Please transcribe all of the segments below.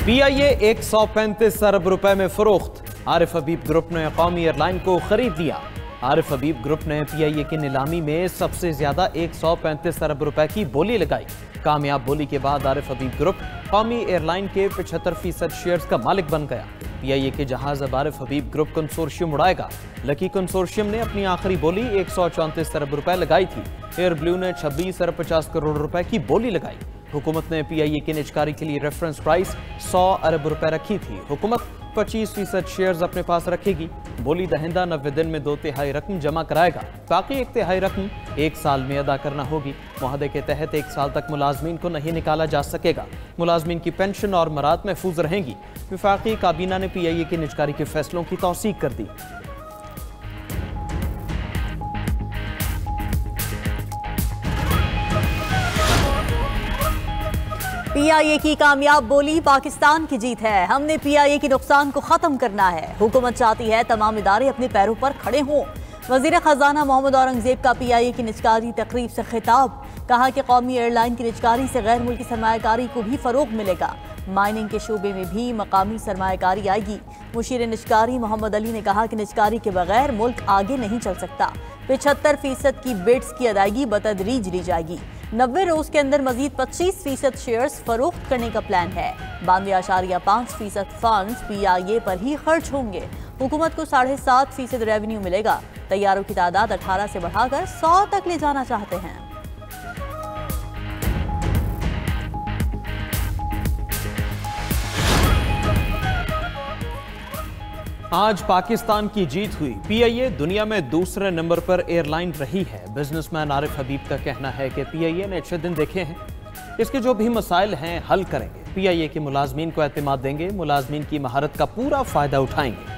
PIA 135 अरब रुपए में फरोख्त। आरिफ हबीब ग्रुप ने कौमी एयरलाइन को खरीद लिया। आरिफ हबीब ग्रुप ने PIA की नीलामी में सबसे ज्यादा 135 अरब रुपए की बोली लगाई। कामयाब बोली के बाद आरिफ हबीब ग्रुप कौमी एयरलाइन के 75% शेयर्स का मालिक बन गया। PIA के जहाज अब आरिफ हबीब ग्रुप कंसोर्शियम उड़ाएगा। लकी कंसोर्शियम ने अपनी आखिरी बोली 134 अरब रुपए लगाई थी। एयर ब्लू ने 26 अरब 50 करोड़ रुपए की बोली लगाई। हुकूमत ने PIA की निजकारी के लिए रेफरेंस प्राइस 100 अरब रुपए रखी थी। हुकूमत 25% शेयर्स अपने पास रखेगी। बोली दहिंदा 90 दिन में 2/3 रकम जमा कराएगा। बाकी 1/3 रकम 1 साल में अदा करना होगी। मुआहदे के तहत 1 साल तक मुलाजमीन को नहीं निकाला जा सकेगा। मुलाजमीन की पेंशन और मराद महफूज रहेंगी। वफाकी काबीना ने PIA की निजकारी के फैसलों की तौसीक कर दी। PIA की कामयाब बोली पाकिस्तान की जीत है। हमने PIA की नुकसान को खत्म करना है। हुकूमत चाहती है तमाम इदारे अपने पैरों पर खड़े हों। वजीर खजाना मोहम्मद औरंगजेब का PIA की निजकारी तकरीब से खिताब। कहा कि कौमी एयरलाइन की निजकारी से गैर मुल्की सरमायाकारी को भी फरोग मिलेगा। माइनिंग के शोबे में भी मकामी सरमायाकारी आएगी। मुशीर निजकारी मोहम्मद अली ने कहा कि निजकारी के बगैर मुल्क आगे नहीं चल सकता। 75% की बिड्स की अदायगी बतदरीज ली जाएगी। 90 रोज के अंदर मजीद 25% शेयर्स फरोख्त करने का प्लान है। 92.5% फंड्स PIA पर ही खर्च होंगे। हुकूमत को 7.5% रेवेन्यू मिलेगा। तैयारों की तादाद 18 से बढ़ाकर 100 तक ले जाना चाहते हैं। आज पाकिस्तान की जीत हुई। PIA दुनिया में दूसरे नंबर पर एयरलाइन रही है। बिजनेसमैन आरिफ हबीब का कहना है कि PIA ने अच्छे दिन देखे हैं। इसके जो भी मसाइल हैं हल करेंगे। PIA के मुलाजमीन को एतमाद देंगे। मुलाजमीन की महारत का पूरा फायदा उठाएंगे।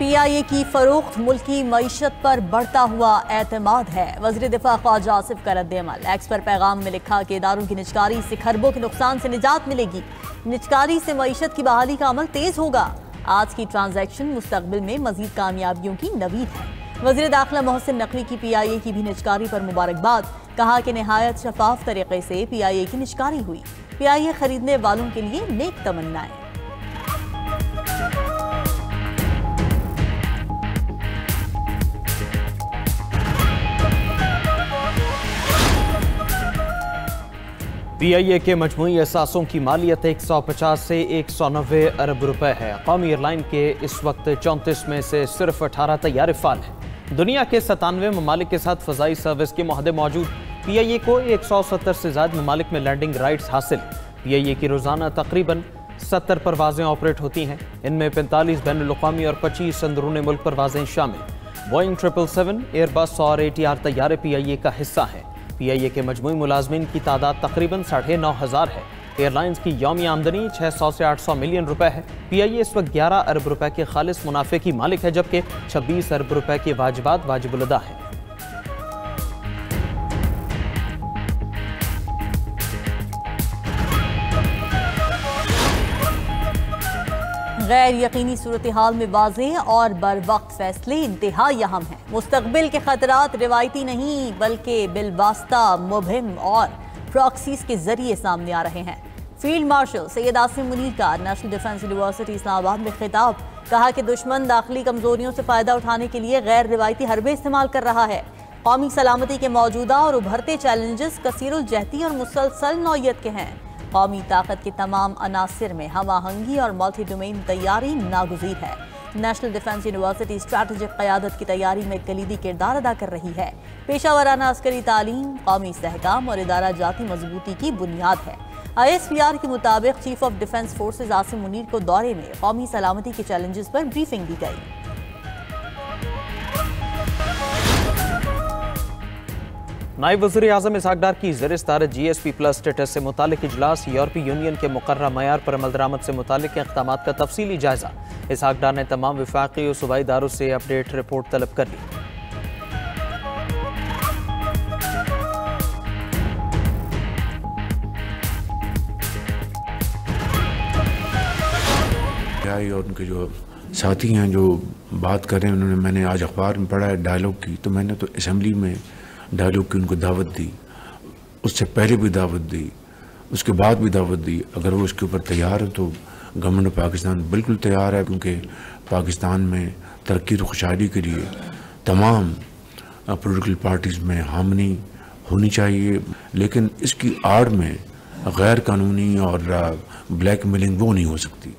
PIA की फरोख्त मुल्की मईशत पर बढ़ता हुआ एतमाद है। वज़ीर दिफा ख्वाजा आसिफ का रद्द-ए-अमल। एक्स पर पैगाम में लिखा कि इदारों की निजकारी से खरबों के नुकसान से निजात मिलेगी। निजकारी से मईशत की बहाली का अमल तेज होगा। आज की ट्रांजैक्शन मुस्तकबिल में मजीद कामयाबियों की नवीद है। वज़ीर दाखिला मोहसिन नकवी की PIA की भी निजकारी पर मुबारकबाद। कहा कि नहायत शफाफ तरीके से PIA की निजकारी हुई। PIA खरीदने वालों के लिए नेक तमन्नाएं। PIA के मजमूई असासों की मालियत 150 से 190 अरब रुपए है। कौमी एयरलाइन के इस वक्त 34 में से सिर्फ 18 तैयारे फाल हैं। दुनिया के 97 ममालिक के साथ फ़ज़ाई सर्विस के मुआहदे मौजूद। PIA को 170 से ज़्यादा ममालिक में लैंडिंग राइट्स हासिल। PIA की रोज़ाना तकरीबन 70 परवाज़ें ऑपरेट होती हैं। इनमें 45 बैनुल-अक़वामी और 25 अंदरूनी मुल्क परवाज़ें शामिल। बोइंग 777, एयरबस और ATR तैयारे PIA का हिस्सा हैं। PIA के मजमूई मुलाजमीन की तादाद तकरीबन 9,500 है। एयरलाइंस की यौमी आमदनी 600 से 800 मिलियन रुपए है। PIA इस वक्त 11 अरब रुपए के खालिस मुनाफे की मालिक है, जबकि 26 अरब रुपए के वाजिबात वाजिबुल अदा हैं। गैर यकीनी सूरत हाल में वाज़ेह और बर वक्त फैसले इंतहाई अहम हैं। मुस्तकबिल के खतरात रिवायती नहीं बल्कि बिलवास्ता मुबहिम और प्रॉक्सीज के जरिए सामने आ रहे हैं। फील्ड मार्शल सैयद आसिम मुनीर का नेशनल डिफेंस यूनिवर्सिटी इस्लामाबाद में खिताब। कहा कि दुश्मन दाखिली कमजोरियों से फायदा उठाने के लिए गैर रिवायती हरबे इस्तेमाल कर रहा है। कौमी सलामती के मौजूदा और उभरते चैलेंजेस कसीरुल जहती और मुसलसल नौयत के हैं। कौमी ताकत के तमाम अनासिर में हम आहंगी और मल्टी डोमेन तैयारी नागुज़ीर है। नेशनल डिफेंस यूनिवर्सिटी स्ट्रैटेजिक क़यादत की तैयारी में कलीदी किरदार अदा कर रही है। पेशावराना अस्करी तालीम कौमी इस्तेहकाम और इदारा जाती मजबूती की बुनियाद है। ISPR के मुताबिक chief of defence forces Asim Munir को दौरे में कौमी सलामती के चैलेंजेस पर ब्रीफिंग दी गई। नायब वज़ीर आज़म इसहाक डार की ज़ेर-ए-सदारत GSP+ स्टेटस से मुतालिक इजलास। यूरोपीय यूनियन के मुकर्रर मयार पर अमल दरामद से मुतालिक इक़दामात का तफसीली जायज़ा। इसहाक डार ने तमाम वफाकी और सूबाई इदारों से अपडेट रिपोर्ट तलब कर ली। पीटीआई और उनके जो साथी हैं जो बात कर रहे हैं, उन्होंने, मैंने आज अखबार में पढ़ा है डायलॉग की, तो मैंने तो असेंबली में डायलॉग की उनको दावत दी, उससे पहले भी दावत दी, उसके बाद भी दावत दी। अगर वो उसके ऊपर तैयार है तो गवर्नमेंट ऑफ पाकिस्तान बिल्कुल तैयार है, क्योंकि पाकिस्तान में तरक्की और खुशहाली के लिए तमाम पॉलिटिकल पार्टीज़ में हामनी होनी चाहिए, लेकिन इसकी आड़ में गैर कानूनी और ब्लैकमेलिंग वो नहीं हो सकती।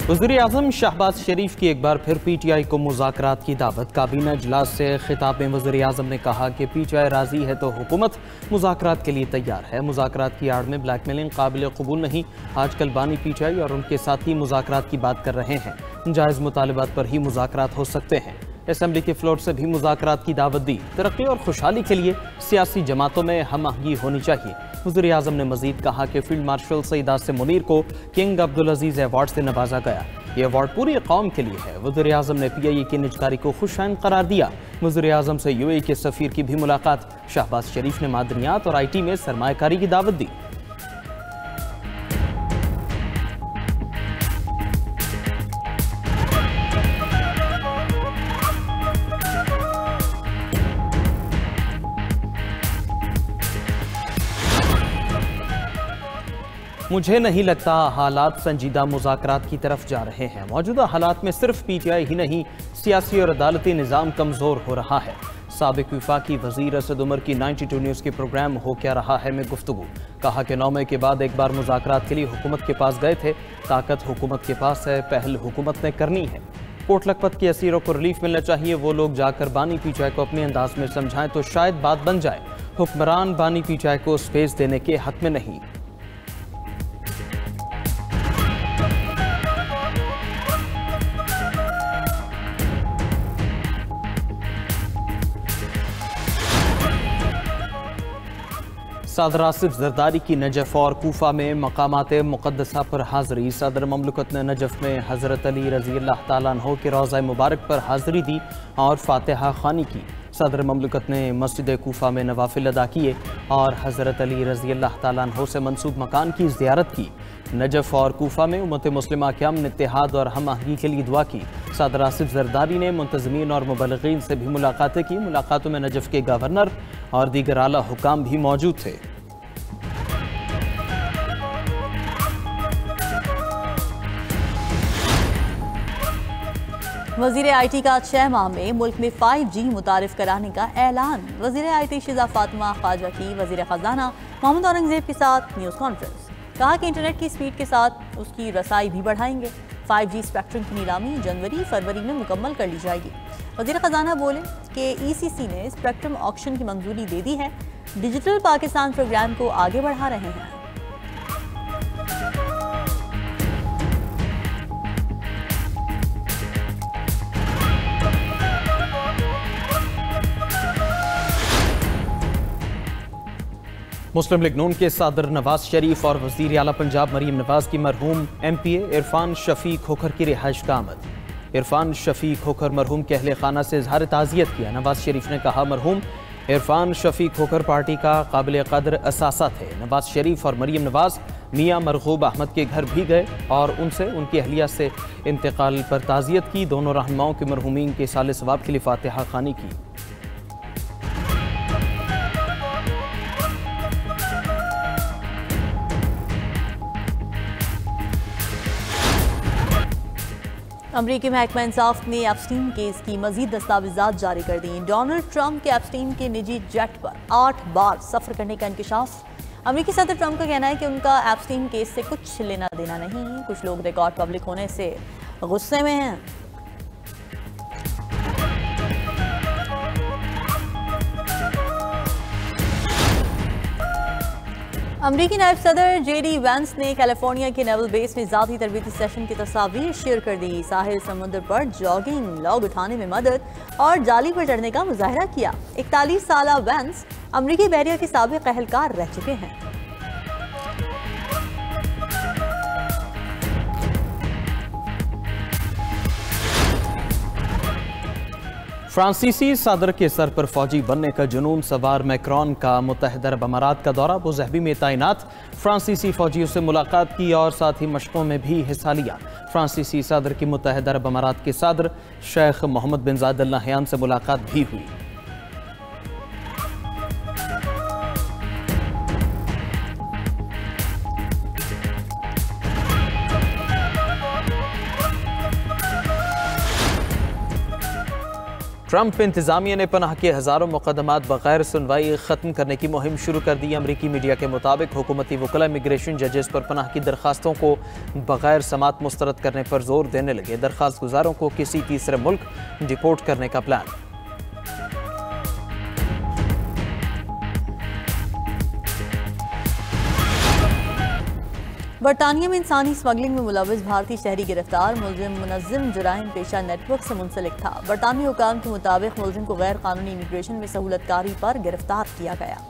वज़ीर-ए-आज़म शहबाज शरीफ की एक बार फिर पीटीआई को मुज़ाकरात की दावत। काबीना इजलास से खिताब में वज़ीर-ए-आज़म ने कहा कि पीटीआई राज़ी है तो हुकूमत मुज़ाकरात के लिए तैयार है। मुज़ाकरात की आड़ में ब्लैकमेलिंग काबिल कबूल नहीं। आजकल बानी पीटीआई और उनके साथी मुज़ाकरात की बात कर रहे हैं। जायज़ मुतालिबात पर ही मुज़ाकरात हो सकते हैं। असेंबली के फ्लोर से भी मुज़ाकरात की दावत दी। तरक्की और खुशहाली के लिए सियासी जमातों में हम आहंगी होनी चाहिए। वज़ीर-ए-आज़म ने मजीद कहा कि फील्ड मार्शल सईद आसिम मुनीर को किंग अब्दुल अजीज़ अवार्ड से नवाजा गया। ये अवार्ड पूरी कौम के लिए है। वज़ीर-ए-आज़म ने PIA की निजकारी को खुशाइन करार दिया। वज़ीर-ए-आज़म से UAE के सफ़ीर की भी मुलाकात। शहबाज शरीफ ने मादनियात और IT में सरमायाकारी की दावत दी। मुझे नहीं लगता हालात संजीदा मुज़ाकरात की तरफ जा रहे हैं। मौजूदा हालात में सिर्फ PTI ही नहीं, सियासी और अदालती निज़ाम कमज़ोर हो रहा है। साबिक़ वफाकी वज़ीर असद उमर की 92 न्यूज़ के प्रोग्राम हो क्या रहा है में गुफ्तगू। कहा कि 9 मई के बाद एक बार मुज़ाकरात के लिए हुकूमत के पास गए थे। ताकत हुकूमत के पास है, पहल हुकूमत ने करनी है। कोट लखपत के असीरों को रिलीफ मिलना चाहिए। वो लोग जाकर बानी PTI को अपने अंदाज में समझाएं तो शायद बात बन जाए। हुक्मरान बानी PTI को स्पेस देने के हक में नहीं। सदर आसिफ जरदारी की नजफ़ और कूफा में मकामात मुक़द्दसा पर हाज़री। सदर ममलकत ने नजफ़ में हज़रत अली रज़ी अल्लाह तआला अन्हु के रोज़ा मुबारक पर हाज़री दी और फातिहा ख़ानी की। सदर ममलकत ने मस्जिद कूफा में नवाफिल अदा किए और हज़रत अली रज़ी अल्लाह तआला अन्हु से मंसूब मकान की ज़ियारत की। नजफ़ और कूफा में उम्मत मुस्लिमा के अमन, इत्तेहाद और हम आहंगी के लिए दुआ की। सदर आसिफ जरदारी ने मुंतज़मीन और मुबल्लिगीन से भी मुलाकातें की। मुलाकातों में नजफ़ के गवर्नर और दीगर आला हुकाम भी मौजूद थे। वज़ीर IT का 6 माह में मुल्क में 5G मुतारिफ कराने का ऐलान। वज़ीर IT शिजा फातिमा ख्वाजा की वज़ीर ख़जाना मोहम्मद औरंगज़ेब के साथ न्यूज़ कॉन्फ्रेंस। कहा कि इंटरनेट की स्पीड के साथ उसकी रसाई भी बढ़ाएंगे। 5G स्पेक्ट्रम की नीलामी जनवरी-फरवरी में मुकम्मल कर ली जाएगी। वज़ीर ख़जाना बोले कि ECC ने स्पेक्ट्रम ऑक्शन की मंजूरी दे दी है। डिजिटल पाकिस्तान प्रोग्राम को आगे बढ़ा रहे हैं। मुस्लिम लीग नून के सदर नवाज शरीफ और वज़ीर आला पंजाब मरीम नवाज की मरहूम MPA इरफान शफीक खोखर की रिहाइश का आमद। इरफान शफीक खोखर मरहूम के अहले खाना से इजहार ताज़ियत किया। नवाज शरीफ ने कहा मरहूम इरफान शफीक खोखर पार्टी का काबिल कदर असासा थे। नवाज शरीफ और मरीम नवाज मियाँ मरगूब अहमद के घर भी गए और उनसे उनकी अहलिया से इंतकाल पर ताज़ियत की। दोनों रहनुमाओं के मरहूमीन के साले सवाब के लिए फातिहा ख़ानी की। अमरीकी महकमा इंसाफ ने एप्स्टीन केस की मजीद दस्तावेजात जारी कर दी। डोनाल्ड ट्रंप के एप्स्टीन के निजी जेट पर 8 बार सफर करने का इंकशाफ। अमरीकी सदर ट्रंप का कहना है कि उनका एप्स्टीन केस से कुछ लेना देना नहीं। कुछ लोग रिकॉर्ड पब्लिक होने से गुस्से में हैं। अमरीकी नायब सदर JD वैंस ने कैलिफोर्निया के नेवल बेस में ज़ाती तरबीती सेशन की तस्वीर शेयर कर दी। साहिल समुद्र पर जॉगिंग, लॉग उठाने में मदद और जाली पर चढ़ने का मुजाहरा किया। 41 साला वैंस अमरीकी बहरिया के साबिक अहलकार रह चुके हैं। फ्रांसीसी सदर के सर पर फौजी बनने का जुनून सवार मैक्रोन का मुत्तहिदा अरब अमारात का दौरा। अबूज़हबी में तैनात फ्रांसीसी फौजियों से मुलाकात की और साथ ही मशकों में भी हिस्सा लिया। फ्रांसीसी सदर की मुत्तहिदा अरब अमारात के सदर शेख मोहम्मद बिन ज़ायद अल नहयान से मुलाकात भी हुई। ट्रंप इंतजामिया ने पनाह के हज़ारों मुकदमात बगैर सुनवाई ख़त्म करने की मुहिम शुरू कर दी। अमरीकी मीडिया के मुताबिक हुकूमती वकला इमिग्रेशन जजेस पर पनाह की दरखास्तों को बगैर समात मुस्तरद करने पर जोर देने लगे। दरखास्त गुजारों को किसी तीसरे मुल्क डिपोर्ट करने का प्लान। बरतानिया में इंसानी स्मगलिंग में मुलविस भारतीय शहरी गिरफ्तार। मुलजिम मुनज़्ज़म जुराइम पेशा नेटवर्क से मुंसलिक था। बरतानवी हुकाम के मुताबिक मुलजिम को गैर कानूनी इमिग्रेशन में सहूलतकारी पर गिरफ्तार किया गया।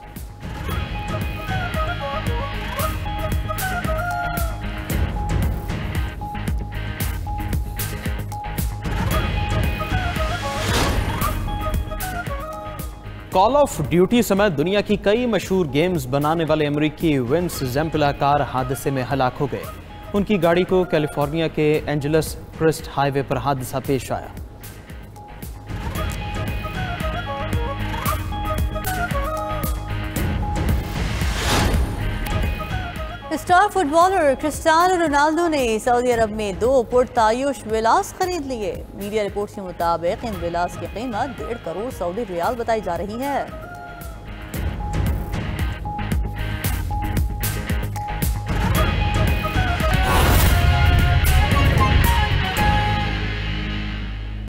कॉल ऑफ ड्यूटी समेत दुनिया की कई मशहूर गेम्स बनाने वाले अमेरिकी विंस ज़ेम्पला कार हादसे में हलाक हो गए। उनकी गाड़ी को कैलिफोर्निया के एंजलस क्रिस्ट हाईवे पर हादसा पेश आया। स्टार फुटबॉलर क्रिस्टियानो रोनाल्डो ने सऊदी अरब में 2 पुरतायुश विलास खरीद लिए। मीडिया रिपोर्ट्स के मुताबिक इन विलास की कीमत 1.5 करोड़ सऊदी रियाल बताई जा रही है।